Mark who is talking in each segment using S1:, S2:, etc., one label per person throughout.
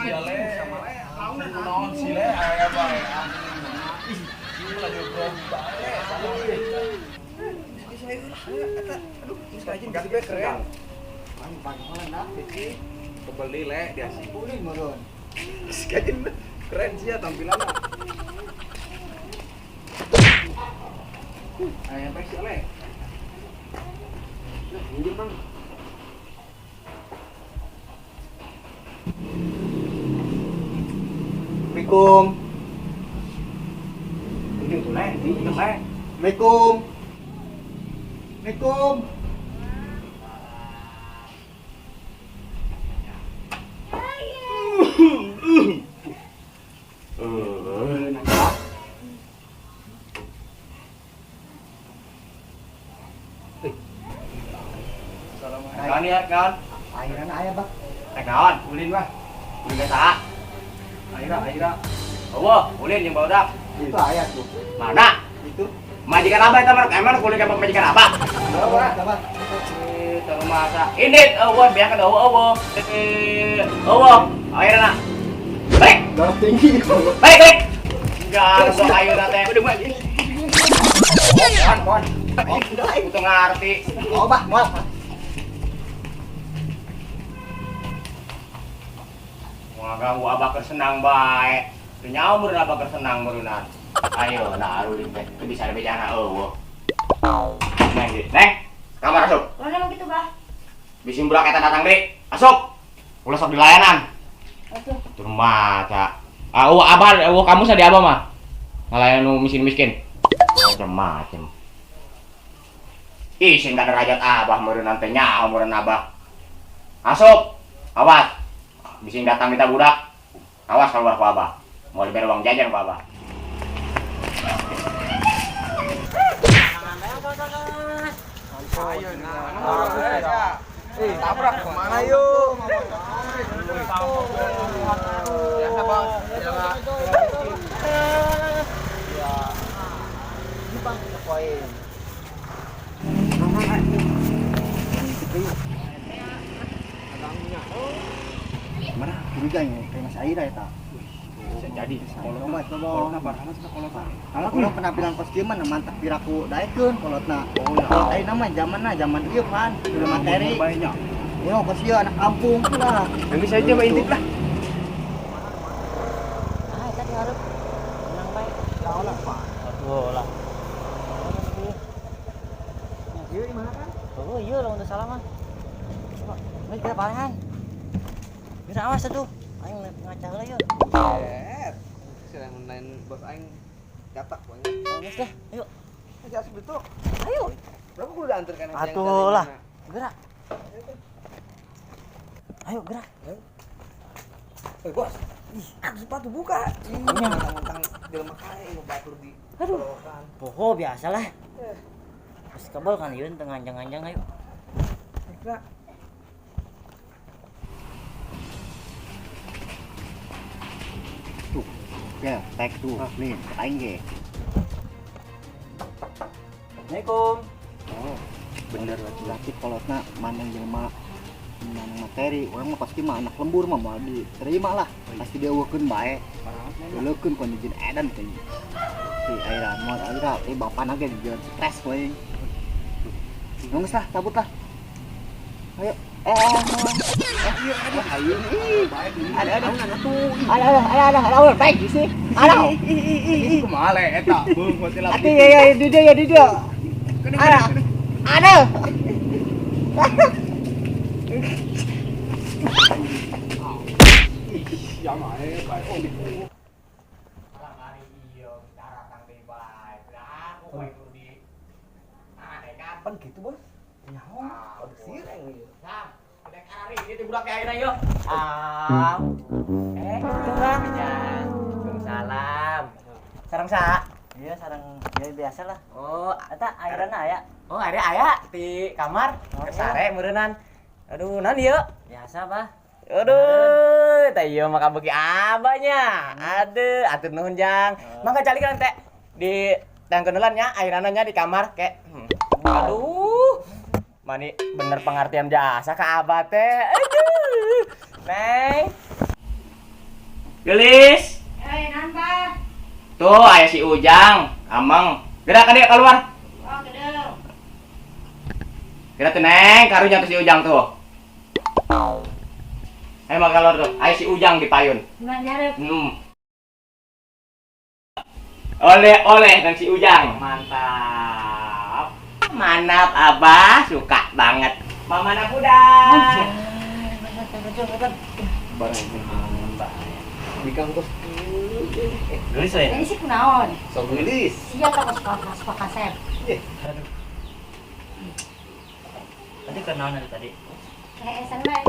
S1: Iya le, sama le, naon sih le, aya bae. Ih, ieu lagi berubah le, sama le. Saya ulah, aduh, sekali aja gitu keren.
S2: Pan dah, beki.
S1: Kebeli le, dia sih.
S2: Ulin meureun.
S1: Sekali keren sih ya tampilannya. Aya bae sih le.
S2: Ini Mang. Assalamualaikum.
S1: Ini tuh le, ini le.
S2: Assalamualaikum. Assalamualaikum.
S1: Kawan ya, kawan.
S2: Airan aya, Bang.
S1: Kawan, ulin mah. Ulin desa. Aira. Oh, ulin yang bawa
S2: Itu aya tuh.
S1: mana?
S2: Itu.
S1: Majikan apa itu mar? Emang kulit apa majikan apa?
S2: Sabar.
S1: Itu masa. Ini eueuh biarkan eueuh. Akhirnya nak. Baik.
S2: Darah tinggi.
S1: Baik. Enggak sok ayo teh. Udah mah. Mon. Itu ngerti.
S2: Oh, Bah, moal.
S1: Wah, ganggu abah senang baik. Teu nyaho meureun abah senang meureunna. Ayo, nah arulin teh. Teu bisa bejana eueuh. Neng, kamar asup.
S3: Mana emang gitu, Bah?
S1: Bisi budak eta datang deui. Asup. Ulah sok di layanan.
S3: Atuh.
S1: Tur maca. Abah, kamu sa di abah mah. Ngalayan nu miskin-miskin. Macem-macem. Ih, sing da derajat abah meureun teh nyaho meureun abah. Asup. Awas. Bisi datang kita budak. Awas keluar ku abah. Mau diberi uang jajan ku abah.
S2: Tabrak kemana yuk?
S1: Biasa bang.
S2: Ini Bang, poin.
S1: Mana?
S2: Curiganya kayak Mas Aira eta.
S1: Bisa jadi.
S2: Kolotna
S1: Kolotna baraha sih kolotna.
S2: Kalau kurang penampilan kostum mantap piraku daekeun kolotna.
S1: Oh ya.
S2: Ayeuna mah zaman ieu pan, sudah materi.
S1: Banyak.
S2: Yo kasieu anak kampung lah.
S1: Yang bisa aja mah intip lah.
S3: Ah, tadi harus menang baik.
S2: Lawan lah, Pak.
S3: Aduh lah.
S2: Ieu gimana kan?
S3: Oh iya lah untuk salah mah. Ini kita palingan. Bisa awas tuh. Aing ngaca heula yuk.
S2: Sudah main bos aing gatak banget.
S3: Bagus dah. Ayo.
S2: Aja sebetul.
S3: Ayo.
S2: Berapa kudu diantarkan aja
S3: Atuh lah. Gerak. Ayo gerak.
S2: Eh, Bos. Ih, aku sepatu buka. Ih,
S3: Punya.
S2: mentang-mentang jelema kae nu batur di
S3: Aduh.
S2: colokan.
S3: Poho biasalah. Terus kabel kan yun tengah anjang-anjang ayo.
S2: Gerak. Tuh, ya, tag tuh. Nih, aing ge.
S3: Assalamualaikum.
S2: Oh, bener laki-laki kolotna mandang jelema mandang materi. Orang mah pasti mah anak lembur mah mau diterima lah. Pasti dia eueuhkeun bae. Leukeun kon dijin edan teh. Si Aira, moal Aira, bapak ge dijieun stres we. Ngeus lah, cabut lah. Ayo. Ayo. Ada, baik sih. Ada.
S1: Ini kumaha le eta? Beung hoti lah.
S2: Ati ya di dia. Ada.
S1: Ya mah bae oh di.
S2: Kapan gitu, Bos? Nyaho. Ada sireng ieu.
S3: Waalaikumsalam. Sareng sa? Iya, sareng ya biasa lah. Oh, eta airana aya. Oh, airnya aya di kamar. Kesare meureunnan. Aduh, naon ieu? Biasa, Bah. Aduh, teh ieu mah kabeuki abahnya. Aduh, atur nuhun Jang. Mangga calikan teh di tangkeun heula nya airana nya di kamar kek. Aduh. Mani bener pengertian jasa ka abah teh. Aduh. Neng.
S1: Gelis.
S4: Nambah.
S1: Tuh aya si Ujang, Ameng. Gerak ka dia keluar.
S4: Oh, gedeng.
S1: Gerak tuh Neng, karunya tuh si Ujang tuh. Ayo mah keluar tuh. Aya si Ujang di payun.
S4: Gimana jarep?
S1: Oleh dan si Ujang. Mantap. Manap Abah, suka banget. Mama anak muda.
S2: Barang Mbak. Di kampus
S1: Gelis ya?
S4: Ini sih kunaon?
S2: sok gelis.
S4: Iya tak suka kasep.
S3: Tadi kenalan tadi.
S4: Esan bae.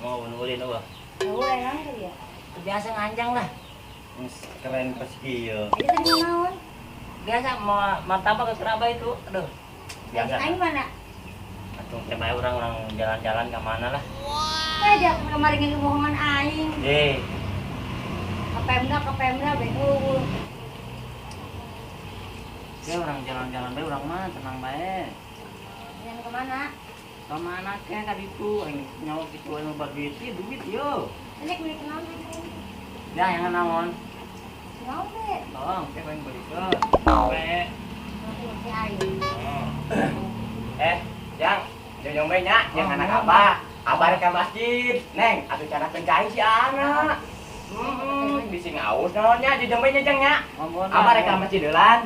S3: Mau nungguin apa?
S4: Oh, enak kali ya.
S3: Biasa nganjang lah.
S2: Keren pas kieu.
S4: Jadi tadi kunaon?
S3: Biasa mau martabak ke kerabat itu. Aduh. Biasa.
S4: Aing mana?
S3: Aduh, coba orang jalan-jalan ke mana lah.
S4: Kayak dia kemarin yang kebohongan aing. Ke Pemda bego.
S3: Ya orang jalan-jalan bae orang mah tenang bae.
S4: Yang kemana?
S3: Kemana ke tadi tuh nyawa gitu anu duit yo.
S4: Ini kulit kenaon gitu.
S3: Ya yang naon?
S4: Kenaon be?
S3: Tolong teh pengen beli ke. Sampai
S4: Si aing.
S1: Jang, jong bae nya, jeung anak Abah. Abah rek ka masjid. Neng, atuh cara kencai si anak. Bisi ngaus naonnya di jong bae nya Jang nya. Abah rek ka masjid deulan.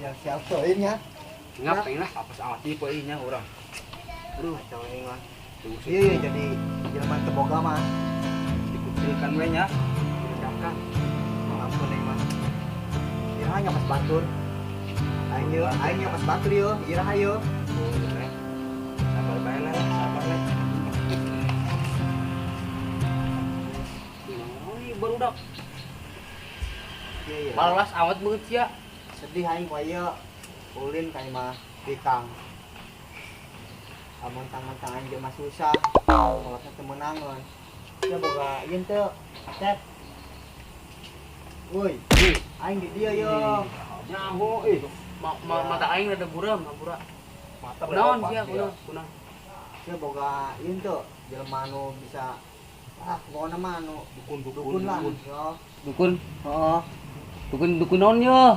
S2: Siap-siap soalnya.
S5: Ngapain lah apa sama tipe ini orang. Aduh, cewek ini mah.
S2: Iya, jadi jelema teboga mah.
S5: Dikucilkan we nya. Direndahkan.
S2: Ampun nih mah. Ira hanya pas batur. Aing pas batur yo, ira hayo.
S5: Sabar bae lah, sabar lah. Ini barudak.
S2: Iya.
S5: Malas awet banget ya.
S2: Sedih aing waya ulin kayak mah pikang. Mentang-mentang aing mah susah. Kalau teu menangan. Ya boga ieu teu. Cep. Woi, aing di dia yo.
S5: Nyaho mata aing ada buram, bura.
S2: Mata
S5: Kunaon sia kunaon.
S2: Ya boga ieu teu jelema anu bisa pokona mah anu dukun lah. Yo.
S5: Dukun.
S2: Heeh.
S5: Dukun naon yo?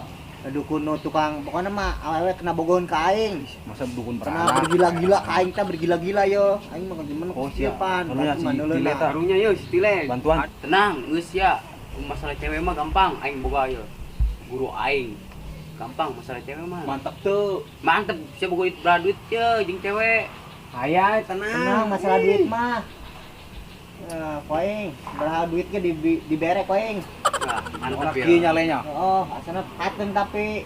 S2: Dukun nu tukang pokona mah awewe kena bogohan ka aing.
S5: Masa dukun
S2: Kena bergila-gila ka aing teh bergila-gila yo. Aing mah demen kosiapan.
S5: Karunya yo stile. Bantuan. Tenang, geus ya. Masalah cewek mah gampang, aing boga yo. Guru aing. Gampang masalah cewek mah.
S2: Mantap tuh.
S5: Mantep, sia boga duit ye jeung cewek. Aya
S2: Tenang masalah duit mah. Ya, koing, berapa duitnya dibere koing.
S5: Nah, mantap ya.
S2: Kieu nyalenya. Oh, asana paten tapi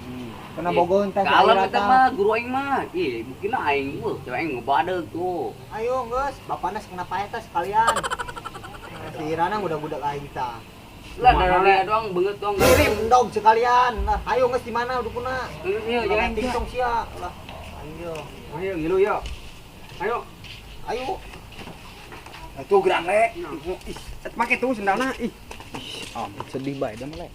S2: kena bogohan teh.
S5: Kalau kita mah guru aing mah, mungkin aing cewek aing ngebadeg tuh.
S2: Ayo geus, bapana kenapa eta sekalian. Si Irana budak-budak aing tah.
S5: Lah darah doang beungeut doang.
S2: Kirim dong sekalian. Nah, ayo geus di mana dukuna?
S5: Iya, jangan
S2: tingtong sia. Lah, ayo.
S5: Ayo ngilu yo. Ayo.
S2: Ayo.
S5: Tuh gerak le. Ih, make tuh sendalna. Ih. Sedih bae dah melek.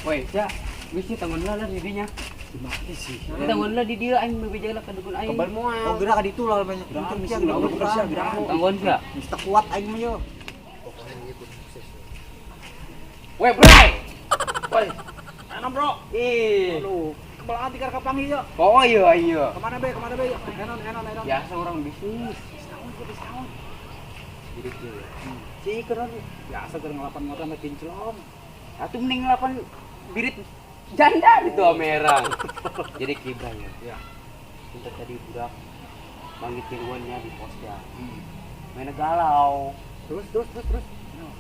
S5: Woi, sia. Geus sih tanggunlah di dinya. Gimana sih? Tanggunlah di dia aing bebejalah ka dukun aing.
S2: Kebal moal. Oh, gerak di ditu lah banyak. Untung sia gerak.
S5: Tanggon sia.
S2: Mesti kuat aing mah yo.
S5: Woi, Bray. Woi.
S2: Mana bro?
S5: Ih.
S2: Aduh, kebelaan tikar kapangi yo.
S5: Oh iya.
S2: Kemana be? Enon.
S5: Biasa orang bisnis.
S2: Discount.
S5: Jadi kieu. Si keren
S2: Biasa keur ngelapan motor sama kinclong.
S5: atuh mending ngelapan birit janda gitu merah. Jadi kibra ya.
S2: Ya.
S5: Kita tadi budak manggil tiruannya di posnya. Mainnya galau. Terus.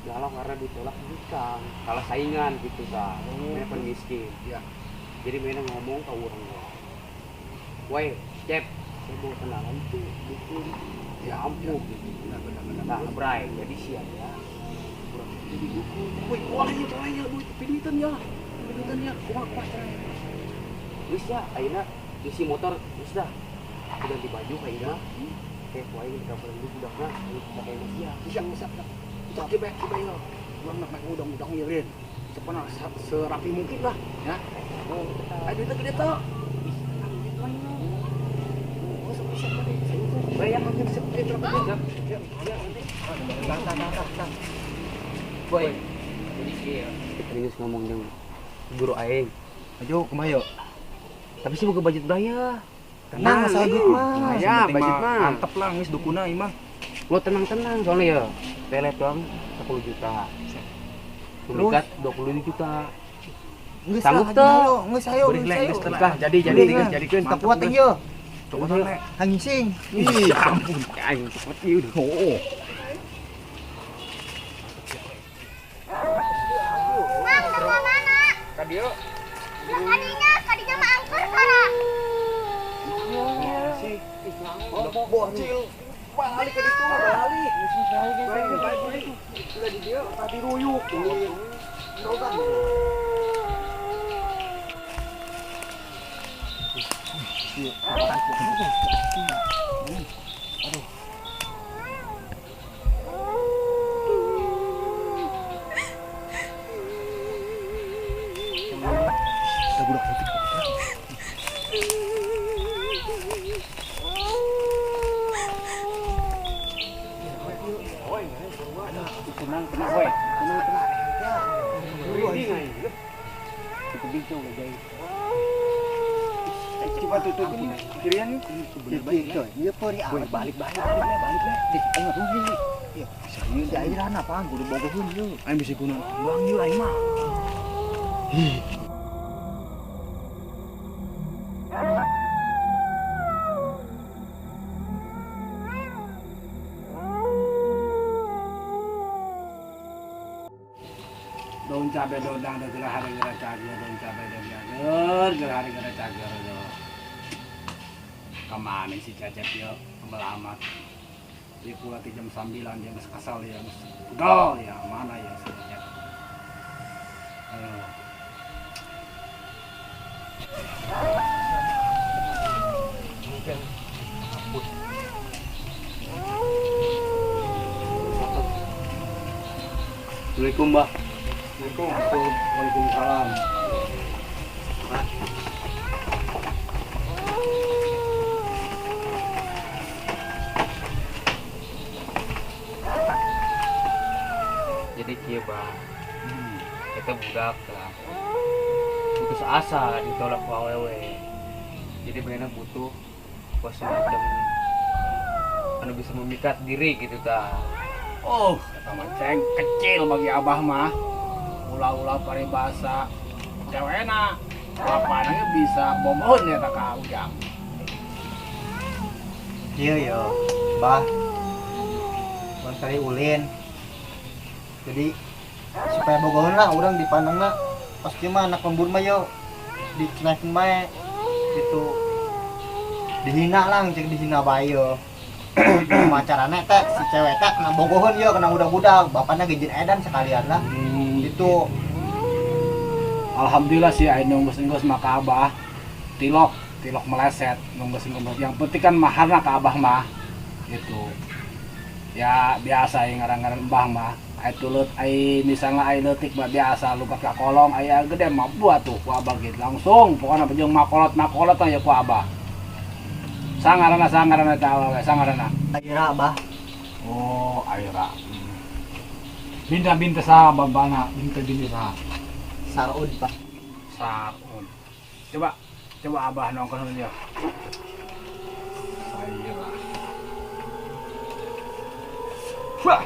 S5: Galau karena ditolak nikah. Kalah saingan gitu kan. Mainnya kan miskin.
S2: Ya.
S5: Jadi mainnya ngomong ke orang gua. Woi, Cep, saya mau kenalan tuh dukun. Ya ampun.
S2: Benar.
S5: Nah, Bray, jadi siap ya. Kurang jadi dukun. Woi, boleh, boy, pinitan ya. Kuat Bray. Wis ya, ayeuna isi motor wis dah. Aku ganti baju ayeuna. Oke, poe ini kapal dulu budakna, pakai mesia. Siap. Coba ya.
S2: Gua nak udang-udang ieureun. Cepana serapi mungkin lah, ya.
S5: Oh, ayo kita gede tuh. Bayang makin sepi terus ya. Boy. Jadi kieu. Serius ngomong jeung guru aing.
S2: Ayo kumaha yuk.
S5: Tapi sih boga budget daya.
S2: Tenang masalah duit mah.
S5: Ya, budget mah.
S2: Mantep lah geus dukuna ieu mah.
S5: Lo tenang-tenang soalnya ya. Telet doang 10 juta. Tulikat 20 juta.
S2: Geus
S5: Sanggup
S2: lah,
S5: teu?
S2: geus ayo.
S5: Beuring lek geus
S2: Tah, jadi geus jadikeun
S5: Mantep,
S2: kuat
S5: geus.
S2: teh yeuh.
S5: Coba lek.
S2: Hangising.
S5: Ih, ya ampun, aing cepet ieu udah. Oh.
S4: Mang, mau mana?
S5: Kadio.
S4: Ya kadinya mah angker sana.
S2: Bocil. Balik ke ditu, balik. Balik. Udah di dia tadi ruyuk.
S5: Tenang, boy. Tenang. Cukup bincang udah jahit.
S2: Coba tutupin kirian nih. Iya pori ah. Balik. Ayo rugi. Iya, ieu di airan apaan kudu bogoheun yeuh.
S5: Aing bisa kunaon? Buang yeuh aing mah. Daun cabe dodang da geura hari geura cager daun cabe dodang geura hari geura cager yo. Kamana si Cecep yo melamat. Di pula ti jam 9 dia geus kasal ya geus pudol ya mana ya si Cecep. Ayo. Mungkin hapus. Assalamualaikum, Mbak. Waalaikumsalam. Jadi kieu, Bang. Kita budak lah. Putus asa ditolak ku awewe. Jadi bener butuh semacam anu bisa memikat diri gitu ta. Oh, kata manceng kecil bagi abah mah. Ulah-ulah paribasa cewena. Lapannya bisa bobohon ya tak ka ujang.
S2: Iya yo, bah. Mun kali ulin. Jadi supaya bogohon lah urang dipandangna pasti mah anak lembur mah yo dicenakeun bae gitu. Dihina lah, cek dihina bae yo. Macarana teh si cewek teh kena bogohon yo, kena budak-budak, bapakna gejin edan sekalian lah. Itu
S5: Alhamdulillah sih aing nunggus maka abah tilok meleset nunggus. Yang penting kan maharna ka abah mah gitu. Ya biasa yang ngaran-ngaran mbah mah ai tulut ai misalnya ai leutik mah biasa luka ka kolong ai gede mah buat tuh ku abah gitu langsung pokoknya bejeung makolot ya ku abah. Sangarana sangarana.
S2: Aira bah.
S5: Oh, Aira. Binta sa babana, binta sa.
S2: Sarud bah.
S5: Sarud. Coba abah nongkrong dia. Aira. Wah.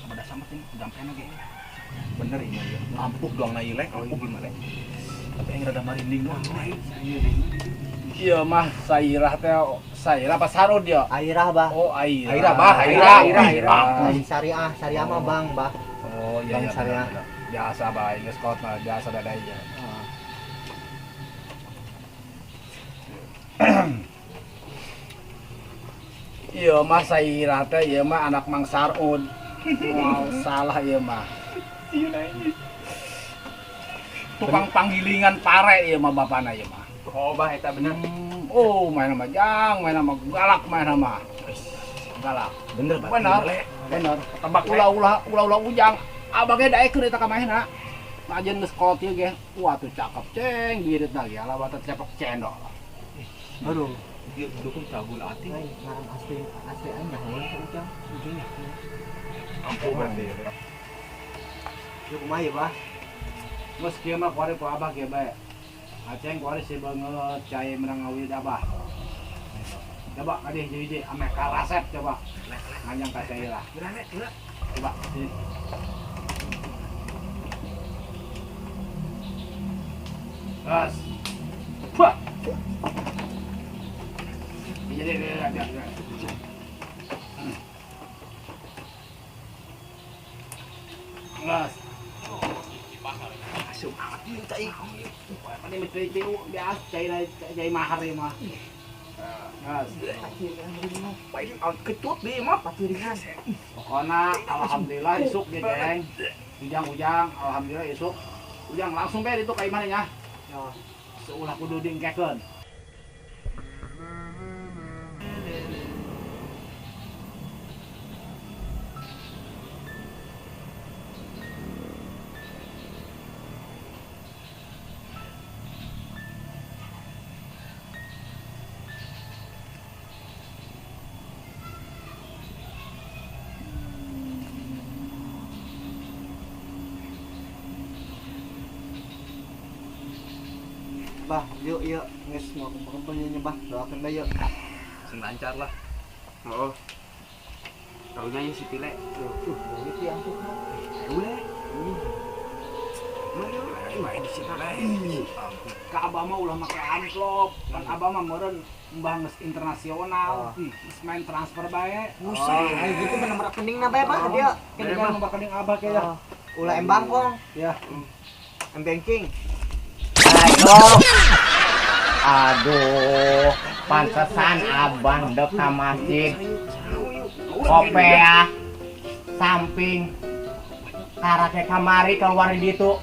S5: Ada sama sih, dampen lagi. Bener ini ya. Lampuk doang na ilek, lampuk gimana? Tapi yang rada marinding doang. Iya mah Sairah teh Sairah apa Sarud ya?
S2: Aira bah.
S5: Oh Aira.
S2: Aira. Syariah mah bang bah.
S5: Oh iya
S2: Bang
S5: iya.
S2: Syariah.
S5: Biasa bah, geus kot mah biasa dadai ya. Iya mah Sairah teh ieu mah anak Mang Sarud. Mau salah ieu mah. Tukang panggilingan pare ieu mah bapana ieu mah.
S2: Oh bah eta bener.
S5: Oh main sama jang, main sama galak main sama. Galak.
S2: Bener bah.
S5: Bener. Tebak ulah ujang. Abangnya daekeun eta ka maehna.
S6: Ajen geus kolot ieu ge. Wah tuh cakep ceng, birit lagi ala batat cepek cendol.
S2: Aduh,
S5: Dia dukung cabul ati.
S3: Ngarang asli aja heuh Ujang.
S6: Ampun berarti.
S2: yuk kumaha ieu bah?
S6: Geus kieu mah kuari ku abah kieu bae. Aceng kuari si banget cai menang ngawid abah. Coba kadih hiji-hiji ame karasep coba. Nganyang ka cai lah. Coba sini. Gas. Wah. Jadi ada. Gas.
S5: Masuk banget ieu cai.
S6: Ini mesti tiu biasa cai mahar ieu mah. Gas.
S5: Paling kecut deh mah.
S6: Pokoknya alhamdulillah isuk dia geng. Ujang alhamdulillah isuk. Ujang langsung bae itu ka imah nya. Seulah kudu dingkekeun.
S2: Bah, yuk geus mau kumpul nya bah, doakeun bae yuk.
S5: Sing lancar lah. Oh. Taunya si Pile.
S2: Gitu ya ampun.
S5: Boleh. Main di sini lah.
S6: Ka abah mah ulah make amplop. Kan abah mah meureun mbah geus internasional. Geus main transfer bae.
S2: Ayo gitu bener rekening na bae bah dia.
S6: Kene mah nomor rekening abah ke ya.
S2: Ulah embangkong,
S6: Ya.
S2: banking.
S1: Ayo. Aduh, pantesan abang dek ka masjid. Kopea samping karake kamari keluar di ditu.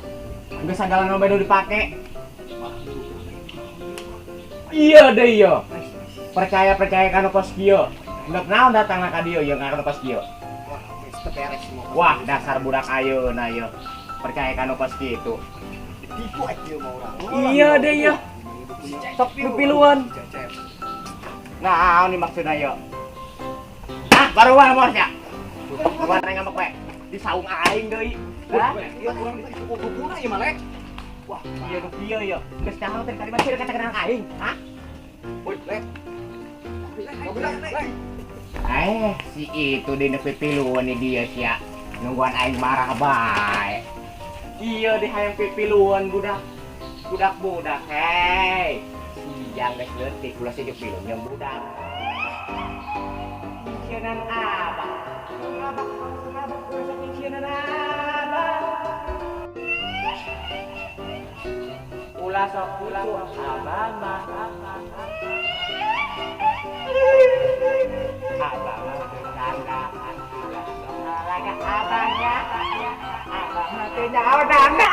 S1: Geus sagala nu bedo dipake. Iya deh iya. Percaya kanu kos kieu. Dek naon datangna ka dieu ieu kanu kos kieu.
S2: Beres semua.
S1: Wah, dasar budak ayeuna ieu. Percaya kanu kos kitu.
S2: Tipu aja mau orang.
S1: Iya deh iya. Sok pipiluan. Nah, ini maksudnya yo. Ah, baru wah mos ya. Buat nang ngambek we. Di saung aing deui. Hah?
S5: Ieu urang di kuku-kukuna ieu mah lek.
S1: Wah, iya nu kieu yo. Geus nyaho teh kali masih kata-kata aing, hah?
S5: Woi, lek.
S1: Si itu di pipiluan ni dia sia. Nungguan aing marah bae. Iya deh hayang pipiluan budak. Budak-budak, hei. Siang geus leutik ulah sejuk pilun yang budak. Cienan abah. Ngabak ulah cienan abah. Ulah sok abah mah. Abah mah bercandaan. Ulah sok abahnya. Abah mah teu nyaho dana.